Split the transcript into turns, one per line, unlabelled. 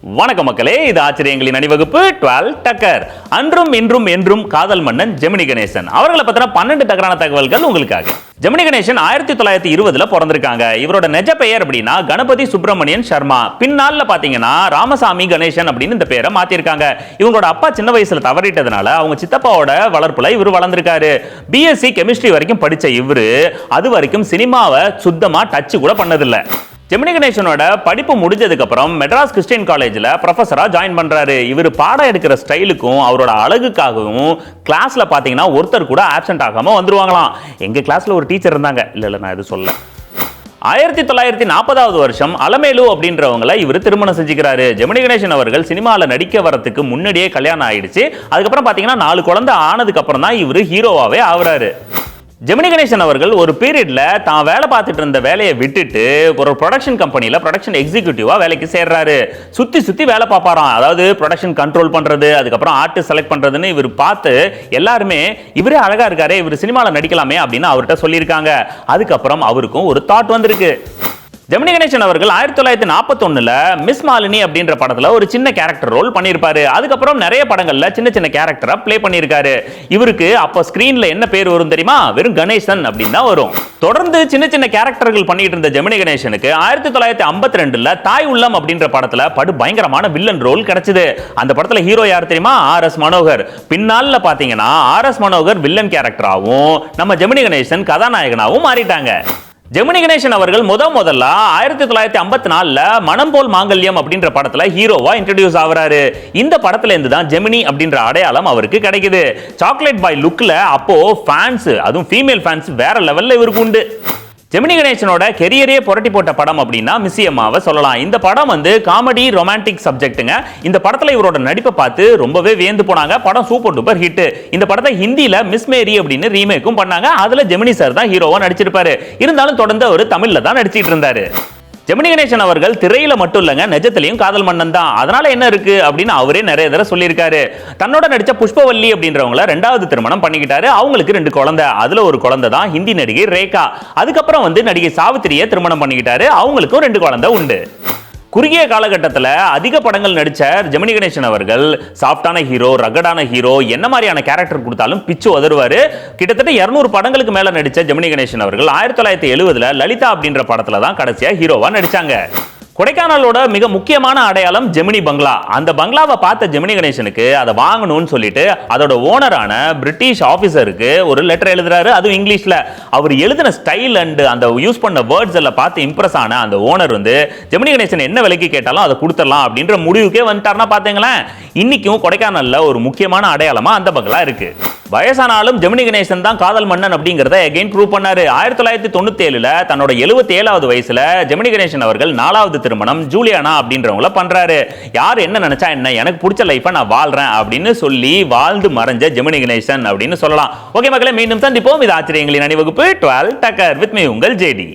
வணக்கம் மக்களே, இது ஆச்சரியங்களின் அணிவகுப்பு 12 டக்கர். அன்றும் இன்றும் என்றும் காதல் மன்னன் ஜெமினி கணேசன் அவர்களை பத்தின 12 டக்கரான தகவல்கள் உங்களுக்காக. ஜெமினி கணேசன் 1920 பிறந்திருக்காங்க. இவரோட நிஜ பெயர் அப்படின்னா கணபதி சுப்பிரமணியன் சர்மா. பின்னால பாத்தீங்கன்னா ராமசாமி கணேசன் அப்படின்னு இந்த பேரை மாத்திருக்காங்க. இவங்களோட அப்பா சின்ன வயசுல தவறிட்டதுனால அவங்க சித்தப்பாவோட வளர்ப்புல இவர் வளர்ந்திருக்காரு. பிஎஸ்சி கெமிஸ்ட்ரி வரைக்கும் படிச்ச இவரு அது வரைக்கும் சினிமாவை சுத்தமா டச் கூட பண்ணதில்லை. ஜெமினி கணேசனோட படிப்பு முடிஞ்சதுக்கு அப்புறம் மெட்ராஸ் கிறிஸ்டியன் காலேஜ்ல ப்ரொஃபஸரா ஜாயின் பண்றாரு. இவர் பாடம் எடுக்கிற ஸ்டைலுக்கும் அவரோட அழகுக்காகவும் கிளாஸ்ல பாத்தீங்கன்னா ஒருத்தர் கூட ஆப்சென்ட் ஆகாம வந்துருவாங்களாம். எங்க கிளாஸ்ல ஒரு டீச்சர் இருந்தாங்க. இல்ல நான் இது சொல்ல 1940 வருஷம் அலமேலு அப்படின்றவங்களை இவர் திருமணம் செஞ்சுக்கிறாரு. ஜெமினி கணேசன் அவர்கள் சினிமாவில் நடிக்க வரதுக்கு முன்னாடியே கல்யாணம் ஆயிடுச்சு. அதுக்கப்புறம் பாத்தீங்கன்னா 4 குழந்தை ஆனதுக்கு அப்புறம் தான் இவர் ஹீரோவாவே ஆகுறாரு. ஜெமினி கணேசன் அவர்கள் ஒரு பீரியட்ல தான் வேலை பார்த்துட்டு இருந்த வேலையை விட்டுட்டு ஒரு ப்ரொடக்ஷன் கம்பெனியில் ப்ரொடக்ஷன் எக்ஸிக்யூட்டிவா வேலைக்கு சேர்றாரு. சுத்தி வேலை பார்ப்பாராம். அதாவது ப்ரொடக்ஷன் கண்ட்ரோல் பண்றது, அதுக்கப்புறம் ஆர்டிஸ்ட் செலக்ட் பண்றதுன்னு இவர் பார்த்து எல்லாருமே இவரே அழகா இருக்காரு, இவர் சினிமாவில் நடிக்கலாமே அப்படின்னு அவர்கிட்ட சொல்லியிருக்காங்க. அதுக்கப்புறம் அவருக்கும் ஒரு தாட் வந்திருக்கு. ஜெமினி கணேசன் அவர்கள் 1941 மிஸ் மாலினி அப்படின்ற படத்துல ஒரு சின்ன கேரக்டர் ரோல் பண்ணியிருப்பாரு. அதுக்கப்புறம் நிறைய படங்கள்ல சின்ன கேரக்டரா பிளே பண்ணியிருக்காரு. இவருக்கு அப்ப ஸ்கிரீன்ல என்ன பேர் வரும் தெரியுமா? வெறும் கணேசன் அப்படின்னு தான் வரும். தொடர்ந்து சின்ன கேரக்டர்கள் பண்ணிட்டு இருந்த ஜெமினி கணேசனுக்கு 1952 தாய் உள்ளம் அப்படின்ற படத்துல பயங்கரமான வில்லன் ரோல் கிடைச்சது. அந்த படத்துல ஹீரோ யார் தெரியுமா? RS மனோகர். பின்னால பாத்தீங்கன்னா RS மனோகர் வில்லன் கேரக்டராகவும் நம்ம ஜெமினி கணேசன் கதாநாயகனாகவும் மாறிட்டாங்க. ஜெமினி கணேசன் அவர்கள் முதல்ல 1954 மனம் போல் மாங்கல்யம் அப்படின்ற படத்துல ஹீரோவா இன்ட்ரோடியூஸ் ஆகுறாரு. இந்த படத்துல இருந்து தான் ஜெமினி அப்படின்ற அடையாளம் அவருக்கு கிடைக்குது. சாக்லேட் பாய் லுக்ல அப்போ ஃபேன்ஸ், அதுவும் ஃபீமேல் ஃபேன்ஸ் வேற லெவல்ல இவருக்கு உண்டு. ஜெமினி கணேசனோட கெரியரே புரட்டி போட்ட படம் அப்படின்னா மிஸ்ஸி அம்மாவை சொல்லலாம். இந்த படம் காமெடி ரொமான்டிக் சப்ஜெக்ட்டுங்க. இந்த படத்துல இவரோட நடிப்பை பார்த்து ரொம்பவே வியந்து போனாங்க. படம் சூப்பர் டூப்பர் ஹிட். இந்த படத்தை ஹிந்தியில மிஸ் மேரி அப்படின்னு ரீமேக்கும் பண்ணாங்க. அதுல ஜெமினி சார் தான் ஹீரோவா நடிச்சிருப்பாரு. இருந்தாலும் தொடர்ந்து அவர் தமிழ்ல தான் நடிச்சிட்டு இருந்தாரு. ஜெமினி கணேசன் அவர்கள் திரையில மட்டும் இல்லங்க, நிஜத்திலையும் காதல் மன்னன் தான். அதனால என்ன இருக்கு அப்படின்னு அவரே நிறைய தடவை சொல்லியிருக்காரு. தன்னோட நடிச்ச புஷ்பவல்லி அப்படின்றவங்கள 2வது திருமணம் பண்ணிக்கிட்டாரு. அவங்களுக்கு 2 குழந்தை. அதுல ஒரு குழந்தை தான் ஹிந்தி நடிகை ரேகா. அதுக்கப்புறம் நடிகை சாவித்திரியை திருமணம் பண்ணிக்கிட்டாரு. அவங்களுக்கும் 2 குழந்தை உண்டு. குறுகிய காலகட்டத்தில் அதிக படங்கள் நடிச்ச ஜெமினி கணேசன் அவர்கள் சாஃப்டான ஹீரோ, ரகடான ஹீரோ, என்ன மாதிரியான கேரக்டர் கொடுத்தாலும் பிச்சு உதறுவாரு. கிட்டத்தட்ட 200 படங்களுக்கு மேல நடிச்ச ஜெமினி கணேசன் அவர்கள் 1970 லலிதா அப்படின்ற படத்துல தான் கடைசியா ஹீரோவா நடிச்சாங்க. கொடைக்கானலோட மிக முக்கியமான அடையாளம் ஜெமினி பங்களா. அந்த பங்களாவை பார்த்த ஜெமினி கணேசனுக்கு அதை வாங்கணும்னு சொல்லிட்டு அதோட ஓனரான பிரிட்டிஷ் ஆபீசருக்கு ஒரு லெட்டர் எழுதுறாரு. அதுவும் இங்கிலீஷ்ல. அவர் எழுதின ஸ்டைல் அண்ட் அந்த யூஸ் பண்ண வேர்ட்ஸ் எல்லாம் பார்த்து இம்ப்ரெஸ் ஆன அந்த ஓனர் ஜெமினி கணேசன் என்ன விலைக்கு கேட்டாலும் அதை கொடுத்துடலாம் அப்படின்ற முடிவுக்கே வந்துட்டாருன்னா பாத்தீங்களேன். இன்னைக்கும் கொடைக்கானல்ல ஒரு முக்கியமான அடையாளமா அந்த பங்களா இருக்கு. வயசானாலும் ஜெமினி கணேசன் தான் காதல் மன்னன் அப்படிங்கறத அகைன் ப்ரூவ் பண்ணாரு. 1997 தன்னோட 77வது வயசுல ஜெமினி கணேசன் அவர்கள் 4வது திருமணம் ஜூலியானா அப்படின்றவங்கள பண்றாரு. யார் என்ன நினைச்சா என்ன, எனக்கு பிடிச்ச லைஃபை நான் வாழ்றேன் அப்படின்னு சொல்லி வாழ்ந்து மறைஞ்ச ஜெமினி கணேசன் அப்படின்னு சொல்லலாம். ஓகே மக்களே, மீண்டும் சந்திப்போம். இது ஆச்சரியங்களின் அணிவகுப்பு 12 டக்கர் வித் மீ உங்கள் ஜேடி.